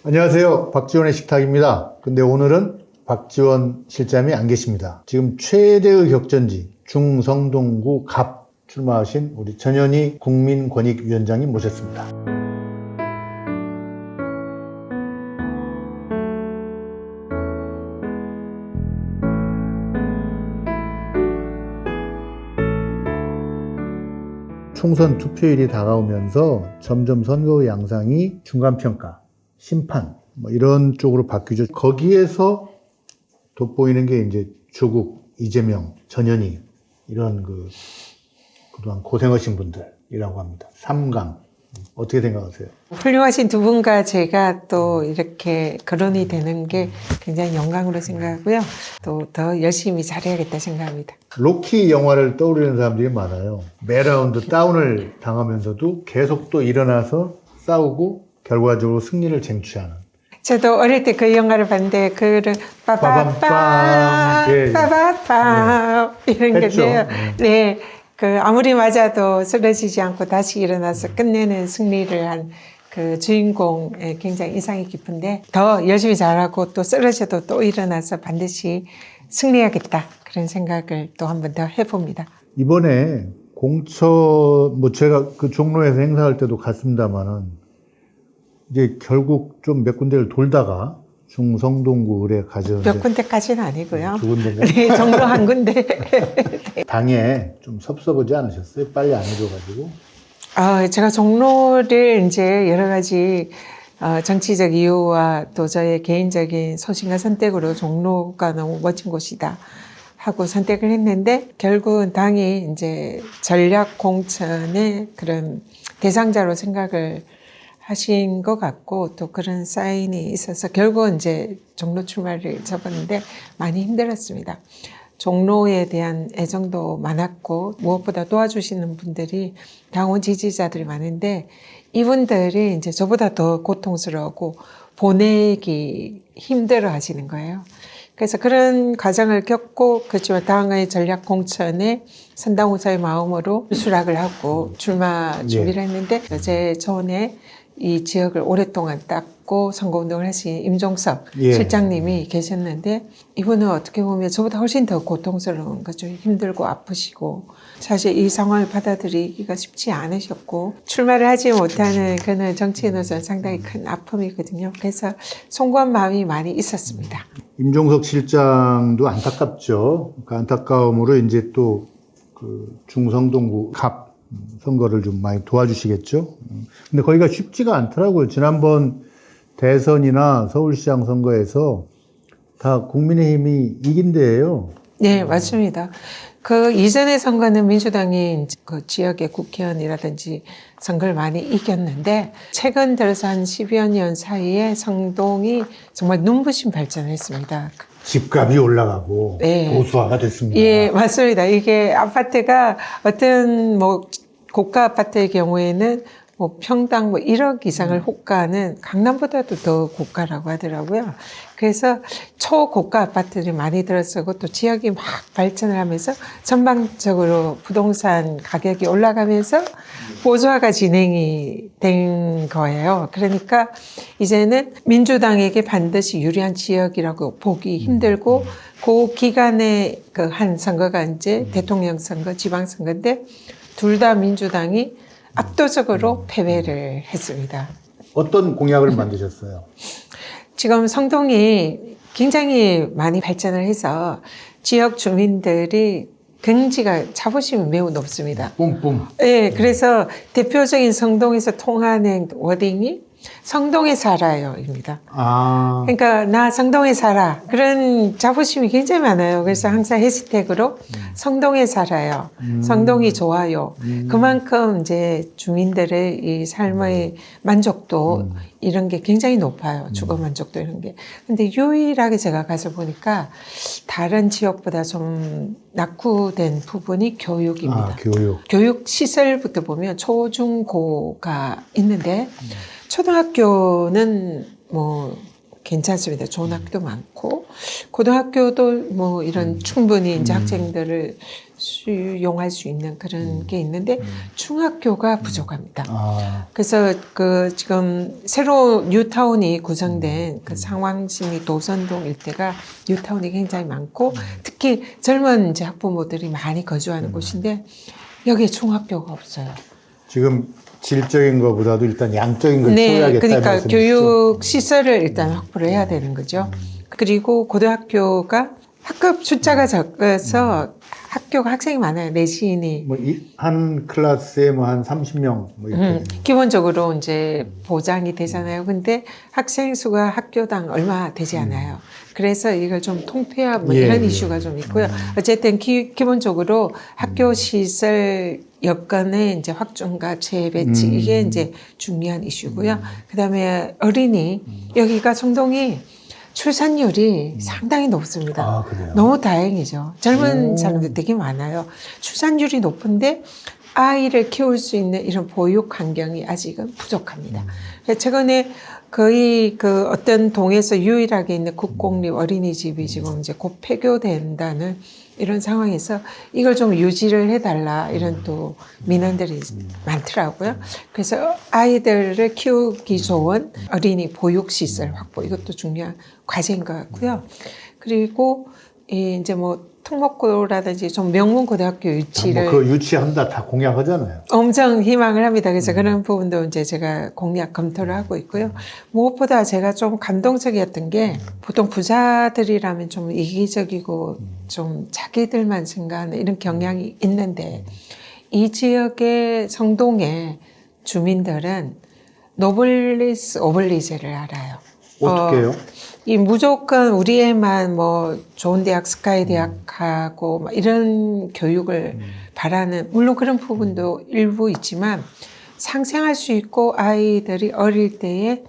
안녕하세요. 박지원의 식탁입니다. 근데 오늘은 박지원 실장이 안 계십니다. 지금 최대의 격전지 중성동구 갑 출마하신 우리 전현희 국민권익위원장님 모셨습니다. 총선 투표일이 다가오면서 점점 선거 양상이 중간평가, 심판 이런 쪽으로 바뀌죠. 거기에서 돋보이는 게 이제 조국, 이재명, 전현희 이런 그동안 고생하신 분들이라고 합니다. 3강 어떻게 생각하세요? 훌륭하신 두 분과 제가 또 이렇게 거론이 되는 게 굉장히 영광으로 생각하고요. 또 더 열심히 잘해야겠다 생각합니다. 로키 영화를 떠올리는 사람들이 많아요. 매 라운드 다운을 당하면서도 계속 또 일어나서 싸우고 결과적으로 승리를 쟁취하는. 저도 어릴 때 그 영화를 봤는데 그를 빠바빰 예. 빠바빰 이런 했죠. 건데요. 네, 그 아무리 맞아도 쓰러지지 않고 다시 일어나서 끝내는 승리를 한 그 주인공에 굉장히 인상이 깊은데 더 열심히 잘하고 또 쓰러져도 또 일어나서 반드시 승리하겠다 그런 생각을 또 한 번 더 해봅니다. 이번에 공천 제가 그 종로에서 행사할 때도 갔습니다만은 이제 결국 좀 몇 군데를 돌다가 중성동구 의뢰 가졌는데 몇 군데까지는 아니고요. 두 군데인가요? 네, 정도 한 군데. 당에 좀 섭섭하지 않으셨어요? 빨리 안 해줘가지고. 제가 종로를 이제 여러 가지 정치적 이유와 또 저의 개인적인 소신과 선택으로 종로가 너무 멋진 곳이다 하고 선택을 했는데 결국은 당이 이제 전략 공천의 그런 대상자로 생각을 하신 것 같고 또 그런 사인이 있어서 결국은 이제 종로 출마를 접었는데 많이 힘들었습니다. 종로에 대한 애정도 많았고 무엇보다 도와주시는 분들이 당원 지지자들이 많은데 이분들이 이제 저보다 더 고통스러워하고 보내기 힘들어 하시는 거예요. 그래서 그런 과정을 겪고 그렇지만 당의 전략 공천에 선당후사의 마음으로 수락을 하고 출마 준비를 했는데 제 전에 이 지역을 오랫동안 닦고 선거운동을 하신 임종석 실장님이 계셨는데 이분은 어떻게 보면 저보다 훨씬 더 고통스러운 거죠. 힘들고 아프시고 사실 이 상황을 받아들이기가 쉽지 않으셨고 출마를 하지 못하는 그는 정치인으로서는 상당히 큰 아픔이거든요. 그래서 송구한 마음이 많이 있었습니다. 임종석 실장도 안타깝죠. 그 안타까움으로 이제 또 그 중성동구 갑 선거를 좀 많이 도와주시겠죠. 근데 거기가 쉽지가 않더라고요. 지난번 대선이나 서울시장 선거에서 다 국민의힘이 이긴 데예요. 네, 맞습니다. 그 이전의 선거는 민주당이 그 지역의 국회의원이라든지 선거를 많이 이겼는데 최근 들어서 한 10여 년 사이에 성동이 정말 눈부신 발전을 했습니다. 집값이 올라가고 네. 보수화가 됐습니다. 예, 맞습니다. 이게 아파트가 어떤 고가 아파트의 경우에는 평당 1억 이상을 호가하는 강남보다도 더 고가라고 하더라고요. 그래서 초고가 아파트들이 많이 들어서고 또 지역이 막 발전을 하면서 전반적으로 부동산 가격이 올라가면서 보수화가 진행이 된 거예요. 그러니까 이제는 민주당에게 반드시 유리한 지역이라고 보기 힘들고 그 기간에 그 한 선거가 이제 대통령 선거, 지방 선거인데 둘 다 민주당이 압도적으로 패배를 했습니다. 어떤 공약을 만드셨어요? 지금 성동이 굉장히 많이 발전을 해서 지역 주민들이 경지가 자부심이 매우 높습니다. 뿜뿜. 네, 그래서 대표적인 성동에서 통하는 워딩이 성동에 살아요입니다. 아. 그러니까 나 성동에 살아 그런 자부심이 굉장히 많아요. 그래서 항상 해시태그로 성동에 살아요. 성동이 좋아요. 그만큼 이제 주민들의 이 삶의 만족도 이런 게 굉장히 높아요. 주거 만족도 이런 게. 근데 유일하게 제가 가서 보니까 다른 지역보다 좀 낙후된 부분이 교육입니다. 아, 교육. 교육 시설부터 보면 초, 중, 고가 있는데 초등학교는 괜찮습니다. 좋은 학교도 많고 고등학교도 이런 충분히 이제 학생들을 수용할 수 있는 그런 게 있는데 중학교가 부족합니다. 아, 그래서 그 지금 새로 뉴타운이 구성된 그 상황심리 도선동 일대가 뉴타운이 굉장히 많고 특히 젊은 이제 학부모들이 많이 거주하는 곳인데 여기에 중학교가 없어요. 지금 질적인 것보다도 일단 양적인 걸 네, 키워야겠다는 그러니까 말씀이시죠? 교육 시설을 일단 확보를 해야 되는 거죠. 그리고 고등학교가 학급 숫자가 적어서 학교가 학생이 많아요. 내신이. 한 클래스에 뭐 한 30명 뭐 이렇게. 기본적으로 이제 보장이 되잖아요. 근데 학생 수가 학교당 얼마 되지 않아요. 그래서 이걸 좀 통폐합 뭐 예, 이런 예. 이슈가 좀 있고요. 어쨌든 기본적으로 학교 시설 여건의 이제 확충과 재배치 이게 이제 중요한 이슈고요. 그다음에 어린이 여기가 성동이 출산율이 상당히 높습니다. 아, 그래요? 너무 다행이죠. 젊은 사람들 되게 많아요. 출산율이 높은데 아이를 키울 수 있는 이런 보육 환경이 아직은 부족합니다. 그래서 최근에 거의 그 어떤 동에서 유일하게 있는 국공립 어린이집이 지금 이제 곧 폐교된다는 이런 상황에서 이걸 좀 유지를 해달라 이런 또 민원들이 많더라고요. 그래서 아이들을 키우기 좋은 어린이 보육시설 확보 이것도 중요한 과제인 것 같고요. 그리고 이제 뭐 특목고라든지 좀 명문 고등학교 유치를 뭐 그 유치한다 다 공약하잖아요. 엄청 희망을 합니다. 그래서 그런 부분도 이제 제가 공약 검토를 하고 있고요. 무엇보다 제가 좀 감동적이었던 게 보통 부자들이라면 좀 이기적이고 좀 자기들만 생각하는 이런 경향이 있는데 이 지역의 성동의 주민들은 노블리스 오블리제를 알아요. 어떻게 해요? 이 무조건 우리 애만 뭐 좋은 대학 스카이 대학 가고 막 이런 교육을 바라는 물론 그런 부분도 일부 있지만 상생할 수 있고 아이들이 어릴 때에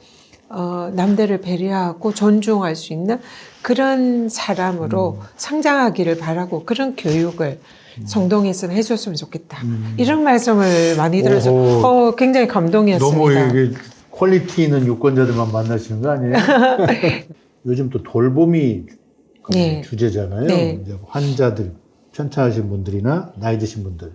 남들을 배려하고 존중할 수 있는 그런 사람으로 성장하기를 바라고 그런 교육을 성동에서는 해줬으면 좋겠다. 이런 말씀을 많이 들어서 굉장히 감동이었습니다. 너무 이게 퀄리티 있는 유권자들만 만나시는 거 아니에요? 요즘 또 돌봄이 네. 주제잖아요. 네. 이제 환자들, 편찮으신 분들이나 나이 드신 분들.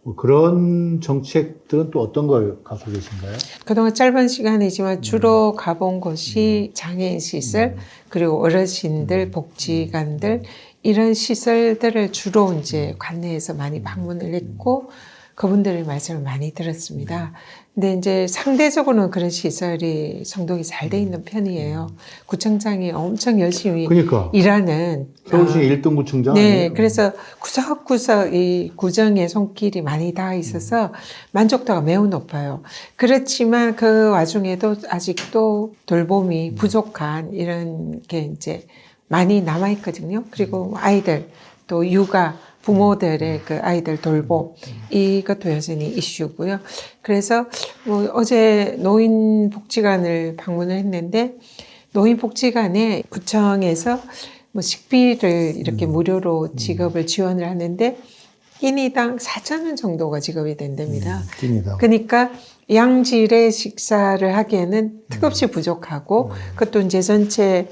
뭐 그런 정책들은 또 어떤 걸 갖고 계신가요? 그동안 짧은 시간이지만 주로 가본 곳이 장애인 시설, 그리고 어르신들, 복지관들, 이런 시설들을 주로 이제 관내에서 많이 방문을 했고, 그분들의 말씀을 많이 들었습니다. 근데 이제 상대적으로는 그런 시설이 성동이 잘 돼 있는 편이에요. 구청장이 엄청 열심히 그러니까. 일하는. 서울시 1등 구청장 네, 아니에요? 그래서 구석구석 이 구정의 손길이 많이 닿아 있어서 만족도가 매우 높아요. 그렇지만 그 와중에도 아직도 돌봄이 부족한 이런 게 이제 많이 남아있거든요. 그리고 아이들, 또 육아, 부모들의 그 아이들 돌봄, 이것도 여전히 이슈고요. 그래서 뭐 어제 노인복지관을 방문을 했는데, 노인복지관에 구청에서 뭐 식비를 이렇게 무료로 지급을 지원을 하는데, 끼니당 4,000원 정도가 지급이 된답니다. 깁니다. 그러니까 양질의 식사를 하기에는 턱없이 부족하고, 그것도 이제 전체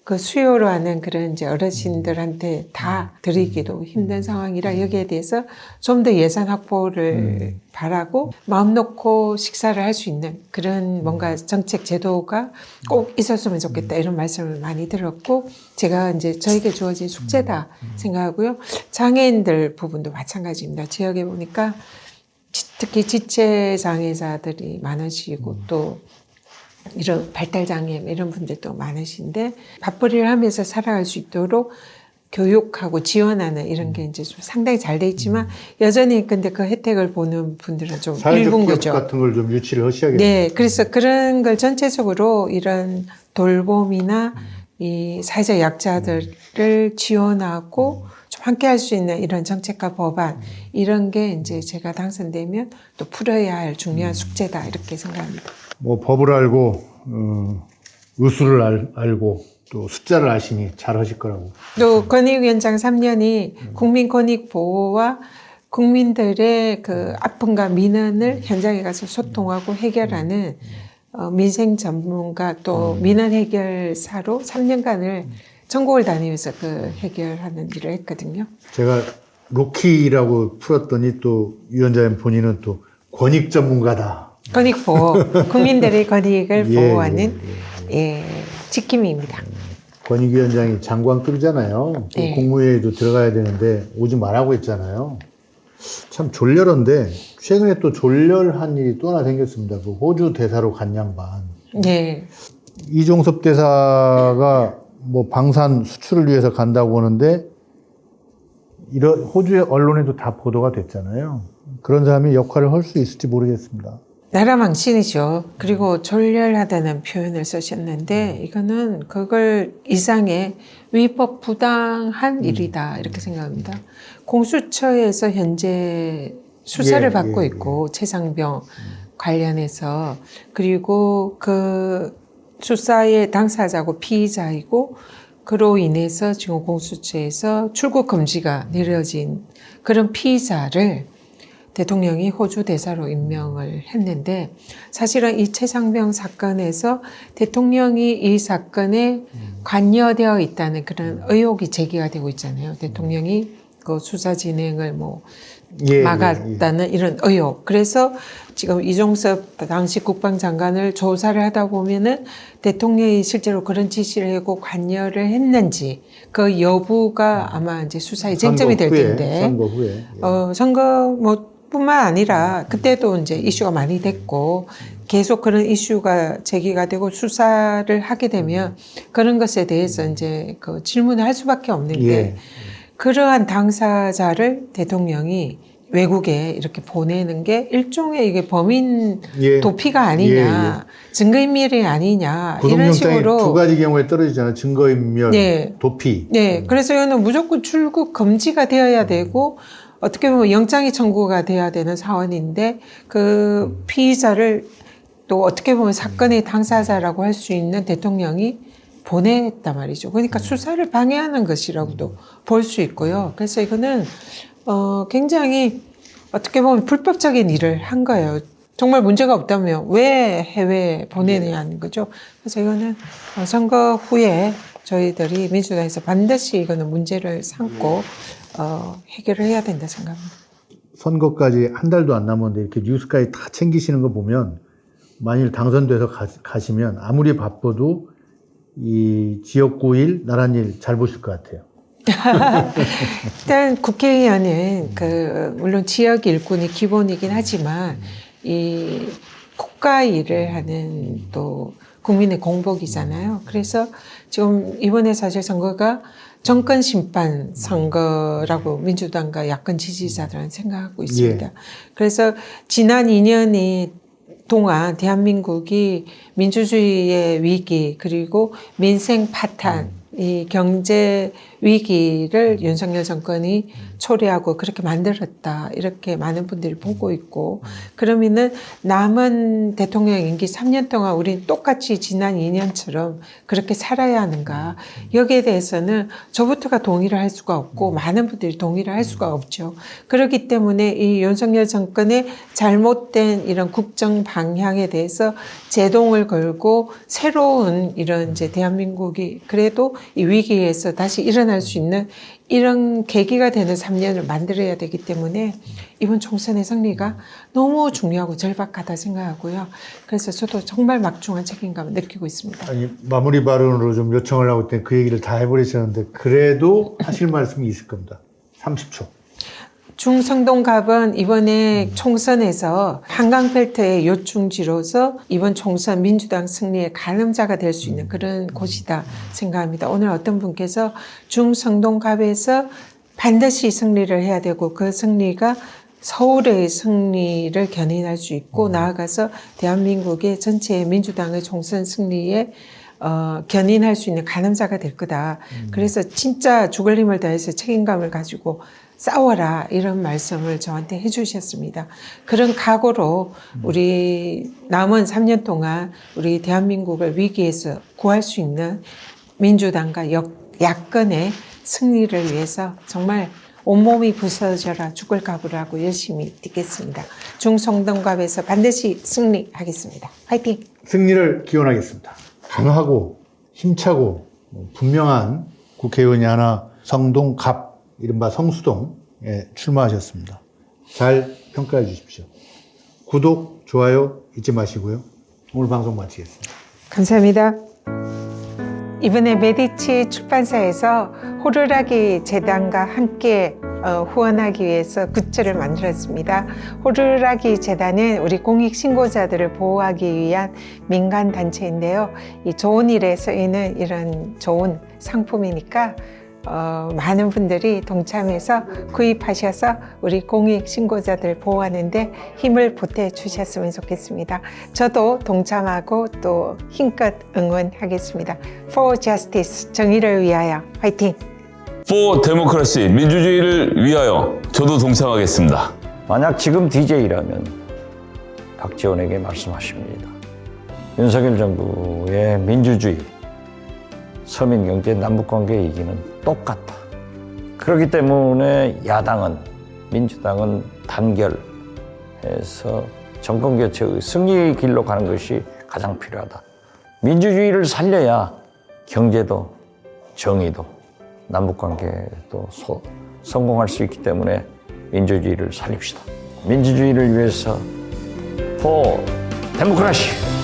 그 수요로 하는 그런 이제 어르신들한테 다 드리기도 힘든 상황이라 여기에 대해서 좀 더 예산 확보를 바라고 마음 놓고 식사를 할 수 있는 그런 뭔가 정책 제도가 꼭 있었으면 좋겠다 이런 말씀을 많이 들었고 제가 이제 저에게 주어진 숙제다 생각하고요. 장애인들 부분도 마찬가지입니다. 지역에 보니까 특히 지체 장애자들이 많으시고 또 이런 발달장애 이런 분들도 많으신데 밥벌이를 하면서 살아갈 수 있도록 교육하고 지원하는 이런 게 이제 좀 상당히 잘 돼 있지만 여전히 근데 그 혜택을 보는 분들은 좀 사회적 일부인 기업 거죠. 같은 걸 좀 유치를 하셔야겠네요. 네, 그래서 그런 걸 전체적으로 이런 돌봄이나 이 사회적 약자들을 지원하고 좀 함께 할 수 있는 이런 정책과 법안 이런 게 이제 제가 당선되면 또 풀어야 할 중요한 숙제다 이렇게 생각합니다. 뭐 법을 알고 의술을 알고 또 숫자를 아시니 잘 하실 거라고. 또 권익위원장 3년이 국민 권익 보호와 국민들의 그 아픔과 민원을 현장에 가서 소통하고 해결하는 민생 전문가 또 민원 해결사로 3년간을 전국을 다니면서 그 해결하는 일을 했거든요. 제가 로키라고 풀었더니 또 위원장님 본인은 또 권익 전문가다. 권익 보호, 국민들의 권익을 예, 보호하는 지킴이입니다. 권익위원장이 장관급이잖아요. 네. 국무회의도 들어가야 되는데 오지 말라고 했잖아요. 참 졸렬한데 최근에 또 졸렬한 일이 또 하나 생겼습니다. 그 호주 대사로 간 양반. 네. 이종섭 대사가 뭐 방산 수출을 위해서 간다고 하는데 이런 호주의 언론에도 다 보도가 됐잖아요. 그런 사람이 역할을 할 수 있을지 모르겠습니다. 나라 망신이죠. 그리고 졸렬하다는 표현을 쓰셨는데 이거는 그걸 이상의 위법 부당한 일이다 이렇게 생각합니다. 공수처에서 현재 수사를 받고 있고 최상병 관련해서 그리고 그 수사의 당사자고 피의자이고 그로 인해서 지금 공수처에서 출국 금지가 내려진 그런 피의자를 대통령이 호주 대사로 임명을 했는데 사실은 이 최상병 사건에서 대통령이 이 사건에 관여되어 있다는 그런 의혹이 제기가 되고 있잖아요. 대통령이 그 수사 진행을 막았다는 이런 의혹. 그래서 지금 이종섭 당시 국방장관을 조사를 하다 보면은 대통령이 실제로 그런 지시를 하고 관여를 했는지 그 여부가 아마 이제 수사의 쟁점이 될 텐데. 선거 후에. 선거 뿐만 아니라 그때도 이제 이슈가 많이 됐고 계속 그런 이슈가 제기가 되고 수사를 하게 되면 그런 것에 대해서 이제 그 질문을 할 수밖에 없는데 그러한 당사자를 대통령이 외국에 이렇게 보내는 게 일종의 이게 범인 도피가 아니냐, 증거인멸이 아니냐 이런 식으로 두 가지 경우에 떨어지잖아요. 증거인멸, 도피. 네, 그래서 이거는 무조건 출국 금지가 되어야 되고 어떻게 보면 영장이 청구가 돼야 되는 사안인데 그 피의자를 또 어떻게 보면 사건의 당사자라고 할 수 있는 대통령이 보냈단 말이죠. 그러니까 수사를 방해하는 것이라고도 볼 수 있고요. 그래서 이거는 굉장히 어떻게 보면 불법적인 일을 한 거예요. 정말 문제가 없다면 왜 해외에 보내느냐는 거죠. 그래서 이거는 선거 후에 저희들이 민주당에서 반드시 이거는 문제를 삼고 해결을 해야 된다 생각합니다. 선거까지 한 달도 안 남았는데 이렇게 뉴스까지 다 챙기시는 거 보면 만일 당선돼서 가시면 아무리 바빠도 이 지역구 일, 나란 일 잘 보실 것 같아요. 일단 국회의원은 물론 지역 일꾼이 기본이긴 하지만 이 국가 일을 하는 또 국민의 공복이잖아요. 그래서 지금 이번에 사실 선거가 정권 심판 선거라고 민주당과 야권 지지자들은 생각하고 있습니다. 그래서 지난 2년이 동안 대한민국이 민주주의의 위기 그리고 민생 파탄 이 경제 위기를 윤석열 정권이 초래하고 그렇게 만들었다. 이렇게 많은 분들이 보고 있고 그러면은 남은 대통령 임기 3년 동안 우리는 똑같이 지난 2년처럼 그렇게 살아야 하는가. 여기에 대해서는 저부터가 동의를 할 수가 없고 많은 분들이 동의를 할 수가 없죠. 그렇기 때문에 이 윤석열 정권의 잘못된 이런 국정 방향에 대해서 제동을 걸고 새로운 이런 이제 대한민국이 그래도 이 위기에서 다시 일어날 수 있는 이런 계기가 되는 3년을 만들어야 되기 때문에 이번 총선의 승리가 너무 중요하고 절박하다 생각하고요. 그래서 저도 정말 막중한 책임감을 느끼고 있습니다. 아니, 마무리 발언으로 좀 요청을 하고 있더니 그 얘기를 다 해버리셨는데 그래도 하실 말씀이 있을 겁니다. 30초. 중성동갑은 이번에 총선에서 한강벨트의 요충지로서 이번 총선 민주당 승리의 가늠자가 될 수 있는 그런 곳이다 생각합니다. 오늘 어떤 분께서 중성동갑에서 반드시 승리를 해야 되고 그 승리가 서울의 승리를 견인할 수 있고 나아가서 대한민국의 전체 민주당의 총선 승리에 견인할 수 있는 가늠자가 될 거다. 그래서 진짜 죽을 힘을 다해서 책임감을 가지고 싸워라 이런 말씀을 저한테 해주셨습니다. 그런 각오로 우리 남은 3년 동안 우리 대한민국을 위기에서 구할 수 있는 민주당과 야권의 승리를 위해서 정말 온몸이 부서져라 죽을 각오를 하고 열심히 뛰겠습니다. 중성동갑에서 반드시 승리하겠습니다. 화이팅! 승리를 기원하겠습니다. 강하고 힘차고 분명한 국회의원이 하나 성동갑 이른바 성수동 출마하셨습니다. 잘 평가해 주십시오. 구독, 좋아요 잊지 마시고요. 오늘 방송 마치겠습니다. 감사합니다. 이번에 메디치 출판사에서 호루라기 재단과 함께 후원하기 위해서 굿즈를 만들었습니다. 호루라기 재단은 우리 공익 신고자들을 보호하기 위한 민간 단체인데요. 이 좋은 일에 쓰이는 이런 좋은 상품이니까 많은 분들이 동참해서 구입하셔서 우리 공익 신고자들 보호하는데 힘을 보태 주셨으면 좋겠습니다. 저도 동참하고 또 힘껏 응원하겠습니다. For Justice, 정의를 위하여 화이팅! For Democracy, 민주주의를 위하여 저도 동참하겠습니다. 만약 지금 DJ라면 박지원에게 말씀하십니다. 윤석열 정부의 민주주의, 서민경제, 남북관계 얘기는 똑같다. 그렇기 때문에 야당은, 민주당은 단결해서 정권교체의 승리의 길로 가는 것이 가장 필요하다. 민주주의를 살려야 경제도, 정의도, 남북관계도 성공할 수 있기 때문에 민주주의를 살립시다. 민주주의를 위해서 For Democracy!